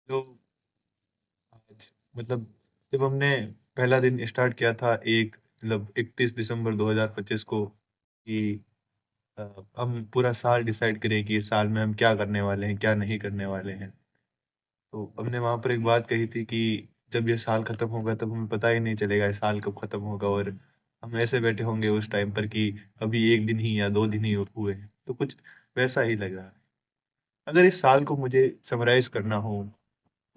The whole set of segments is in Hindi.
तो आज मतलब जब हमने पहला दिन स्टार्ट किया था एक मतलब 31 दिसंबर 2025 को कि अ, हम पूरा साल डिसाइड करें कि इस साल में हम क्या करने वाले हैं, क्या नहीं करने वाले हैं। तो हमने वहाँ पर एक बात कही थी कि जब ये साल खत्म होगा तब हमें पता ही नहीं चलेगा ये साल कब खत्म होगा और हम ऐसे बैठे होंगे उस टाइम पर कि अभी 1 दिन ही या 2 दिन ही हुए हैं। तो कुछ वैसा ही लग रहा है। अगर इस साल को मुझे समराइज़ करना हो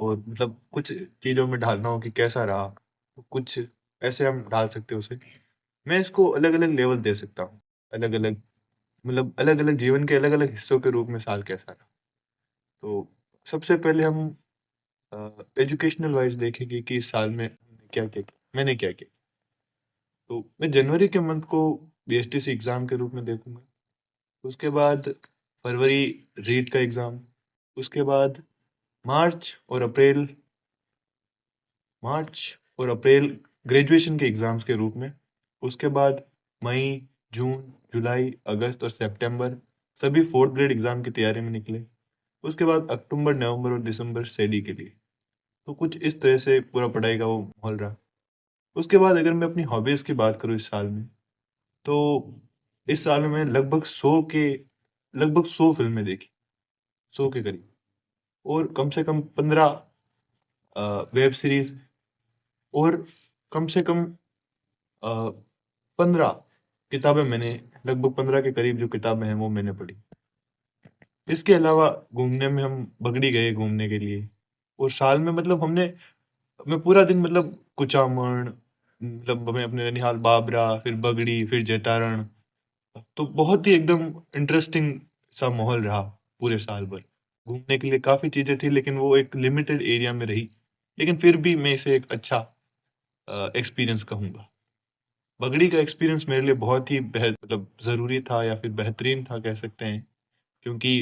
और मतलब कुछ चीज़ों में ढालना हो कि कैसा रहा, तो कुछ ऐसे हम ढाल सकते हैं उसे। मैं इसको अलग-अलग लेवल दे सकता हूँ। अलग-अलग मतलब अलग-अलग जीवन के अलग-अलग हिस्सों के रूप में साल कैसा रहा। तो सबसे पहले हम एजुकेशनल वाइज़ देखेंगे कि इस साल में हमने क्या-क्या किया, मैंने क्या किया। तो मैं जनवरी के मंथ को बीएसटीसी एग्ज़ाम के रूप में देखूँगा। उसके बाद फरवरी रीट का एग्ज़ाम, उसके बाद मार्च और अप्रैल मार्च और अप्रैल ग्रेजुएशन के एग्ज़ाम्स के रूप में, उसके बाद मई, जून, जुलाई, अगस्त और सितंबर सभी 4th ग्रेड एग्ज़ाम की तैयारी में निकले। उसके बाद अक्टूबर, नवंबर और दिसंबर स्टडी के लिए। तो कुछ इस तरह से पूरा पढ़ाई का वो माहौल रहा। उसके बाद अगर मैं अपनी हॉबीज़ की बात करूँ इस साल में, तो इस साल में मैंने लगभग 100 फ़िल्में देखी, 100 के करीब और कम से कम 15 वेब सीरीज़ और कम से कम 15 किताबें मैंने लगभग 15 के करीब जो किताबें हैं वो मैंने पढ़ी। इसके अलावा घूमने में हम बगड़ी गए घूमने के लिए और साल में मतलब मैं पूरा दिन मतलब कुचामण मतलब मैं अपने ननिहाल बाबरा, फिर बगड़ी, फिर जैतारण तो बहुत ही एकदम इंटरेस्टिंग सा माहौल रहा पूरे साल भर। घूमने के लिए काफ़ी चीज़ें थी लेकिन वो एक लिमिटेड एरिया में रही। लेकिन फिर भी मैं इसे एक अच्छा एक्सपीरियंस कहूँगा। बगड़ी का एक्सपीरियंस मेरे लिए बहुत ही मतलब ज़रूरी था या फिर बेहतरीन था कह सकते हैं, क्योंकि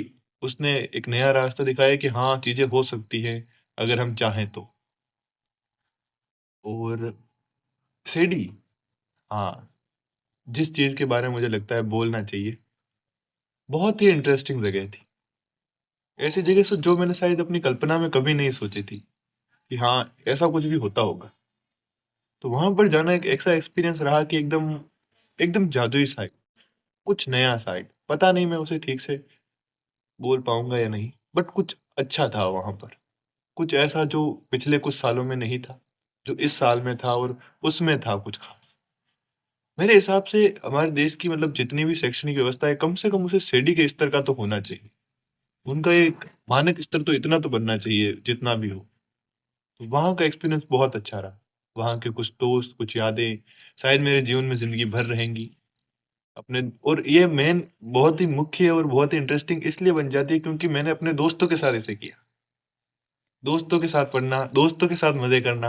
उसने एक नया रास्ता दिखाया कि हाँ, चीज़ें हो सकती हैं अगर हम चाहें तो। और शिरडी हाँ, जिस चीज़ के बारे में मुझे लगता है बोलना चाहिए, बहुत ही इंटरेस्टिंग जगह थी। ऐसी जगह से जो मैंने शायद अपनी कल्पना में कभी नहीं सोची थी, कि हाँ, ऐसा कुछ भी होता होगा। तो वहाँ पर जाना एक ऐसा एक्सपीरियंस रहा कि एकदम एकदम जादुई सा कुछ नया सा पता नहीं मैं उसे ठीक से बोल पाऊँगा या नहीं, बट कुछ अच्छा था वहाँ पर। कुछ ऐसा जो पिछले कुछ सालों में नहीं था, जो इस साल में था और उसमें था कुछ ख़ास। मेरे हिसाब से हमारे देश की मतलब जितनी भी शैक्षणिक व्यवस्था है, कम से कम उसे सीढ़ी के स्तर का तो होना चाहिए। उनका एक मानक स्तर तो इतना तो बनना चाहिए, जितना भी हो। तो वहाँ का एक्सपीरियंस बहुत अच्छा रहा। वहाँ के कुछ दोस्त, कुछ यादें शायद मेरे जीवन में ज़िंदगी भर रहेंगी। अपने और ये मेन बहुत ही मुख्य और बहुत ही इंटरेस्टिंग इसलिए बन जाती है क्योंकि मैंने अपने दोस्तों के साथ इसे किया। दोस्तों के साथ पढ़ना, दोस्तों के साथ मज़े करना,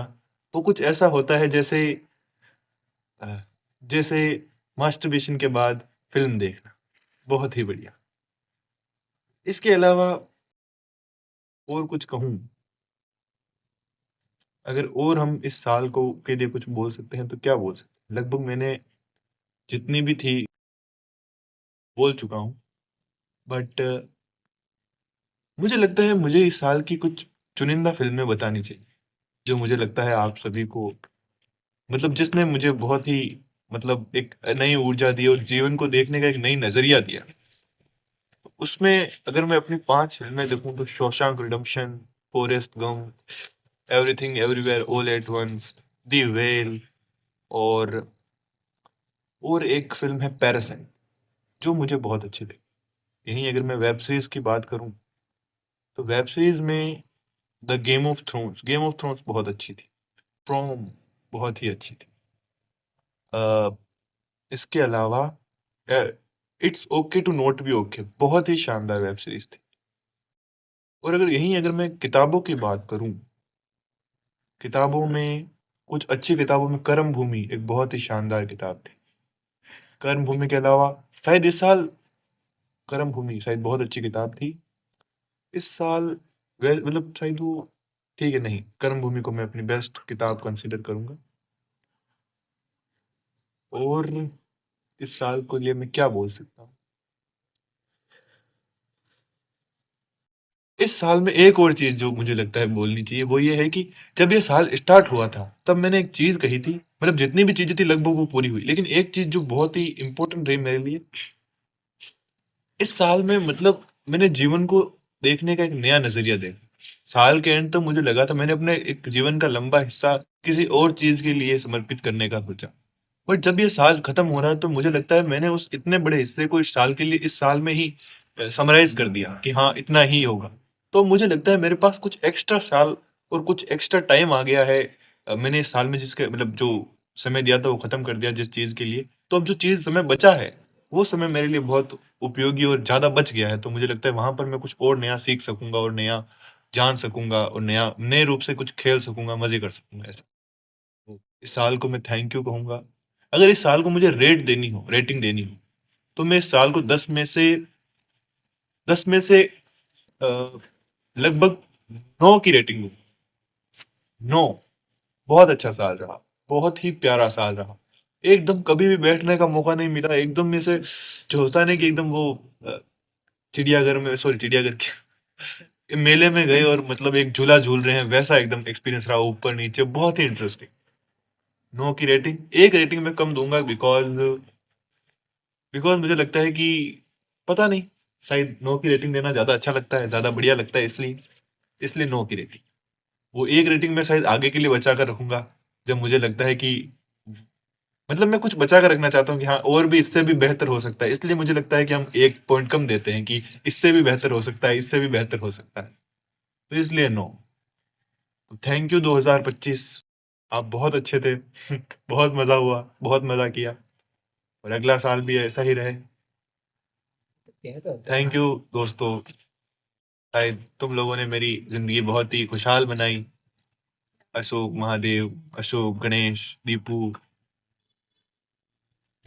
वो कुछ ऐसा होता है अ, जैसे मास्टरबेशन के बाद फ़िल्म देखना, बहुत ही बढ़िया। इसके अलावा और कुछ कहूँ, अगर और हम इस साल को के लिए कुछ बोल सकते हैं तो क्या बोल सकते हैं? लगभग मैंने जितनी भी थी बोल चुका हूँ, बट मुझे लगता है मुझे इस साल की कुछ चुनिंदा फ़िल्में बतानी चाहिए, जो मुझे लगता है आप सभी को मतलब जिसने मुझे बहुत ही मतलब एक नई ऊर्जा दी और जीवन को देखने का एक नई नज़रिया दिया। उसमें अगर मैं अपनी 5 फ़िल्में देखूँ तो Shawshank Redemption, Forrest Gump, Everything Everywhere All at Once, The Whale और और एक फ़िल्म है पैरासाइट, जो मुझे बहुत अच्छी लगी। यहीं अगर मैं वेब सीरीज़ की बात करूँ, तो वेब सीरीज़ में द गेम ऑफ थ्रोन्स बहुत अच्छी थी। फ्रॉम बहुत ही अच्छी थी। अ, इसके अलावा uh, it's okay to not be okay बहुत ही शानदार वेब सीरीज़ थी। और अगर मैं किताबों की बात करूँ, किताबों में कुछ अच्छी किताबों में कर्म भूमि एक बहुत ही शानदार किताब थी। कर्म भूमि के अलावा शायद इस साल कर्म भूमि शायद बहुत अच्छी किताब थी। इस साल मतलब शायद वो ठीक है नहीं, कर्म भूमि को मैं अपनी बेस्ट किताब कंसीडर करूँगा। और इस साल को लिए मैं क्या बोल सकता हूँ? इस साल में एक और चीज़ जो मुझे लगता है बोलनी चाहिए, वो ये है कि जब ये साल स्टार्ट हुआ था, तब मैंने एक चीज़ कही थी, मतलब जितनी भी चीज़ें थी लगभग वो पूरी हुई। लेकिन एक चीज़ जो बहुत ही इम्पोर्टेंट रही मेरे लिए, इस साल में मतलब मैंने जीवन को देखने का एक नया नज़रिया देखा। साल के एंड तक मुझे लगा था मैंने अपने एक जीवन का लंबा हिस्सा किसी और चीज़ के लिए समर्पित करने का सोचा। बट जब ये साल खत्म हो रहा है तो मुझे लगता है मैंने उस इतने बड़े हिस्से को इस साल के लिए इस साल में ही समराइज कर दिया कि हाँ इतना ही होगा। तो मुझे लगता है मेरे पास कुछ एक्स्ट्रा साल और कुछ एक्स्ट्रा टाइम आ गया है। मैंने इस साल में जिसके मतलब जो समय दिया था वो खत्म कर दिया जिस चीज के लिए। तो अब जो चीज समय बचा है वो समय मेरे लिए बहुत उपयोगी और ज्यादा बच गया है। तो मुझे लगता है वहां पर मैं कुछ और नया सीख सकूंगा और नया जान सकूंगा और नया नए रूप से कुछ खेल सकूंगा, मजे कर सकूंगा ऐसा। तो इस साल को मैं थैंक यू कहूंगा। अगर इस साल को मुझे रेटिंग देनी हो, तो मैं इस साल को 10 में से अ, लगभग 9 की रेटिंग दूंगा। 9। बहुत अच्छा साल रहा, बहुत ही प्यारा साल रहा। एकदम कभी भी बैठने का मौका नहीं मिला, एकदम में से जो होता नहीं कि एकदम वो अ, चिड़ियाघर में, सॉरी चिड़ियाघर के मेले में गए और मतलब एक झूला झूल रहे हैं, वैसा एकदम एक्सपीरियंस रहा, ऊपर नीचे बहुत ही इंटरेस्टिंग। 9 की रेटिंग, एक रेटिंग मैं कम दूंगा बिकॉज बिकॉज मुझे लगता है कि पता नहीं, शायद 9 की रेटिंग देना ज्यादा अच्छा लगता है, ज्यादा बढ़िया लगता है, इसलिए इसलिए 9 की रेटिंग। वो एक रेटिंग मैं शायद आगे के लिए बचा कर रखूंगा, जब मुझे लगता है कि मतलब मैं कुछ बचा कर रखना चाहता हूँ कि हाँ और भी इससे भी बेहतर हो सकता है। इसलिए मुझे लगता है कि हम एक पॉइंट कम देते हैं कि इससे भी बेहतर हो सकता है, इससे भी बेहतर हो सकता है। तो इसलिए 9। थैंक यू 2025, आप बहुत अच्छे थे। बहुत मजा हुआ, बहुत मजा किया, और अगला साल भी ऐसा ही रहे। थैंक यू दोस्तों, शायद तुम लोगों ने मेरी जिंदगी बहुत ही खुशहाल बनाई। अशोक, महादेव, अशोक, गणेश, दीपू,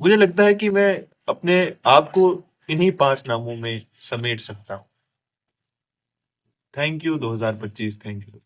मुझे लगता है कि मैं अपने आप को इन्हीं 5 नामों में समेट सकता हूँ। Thank you 2025, thank you.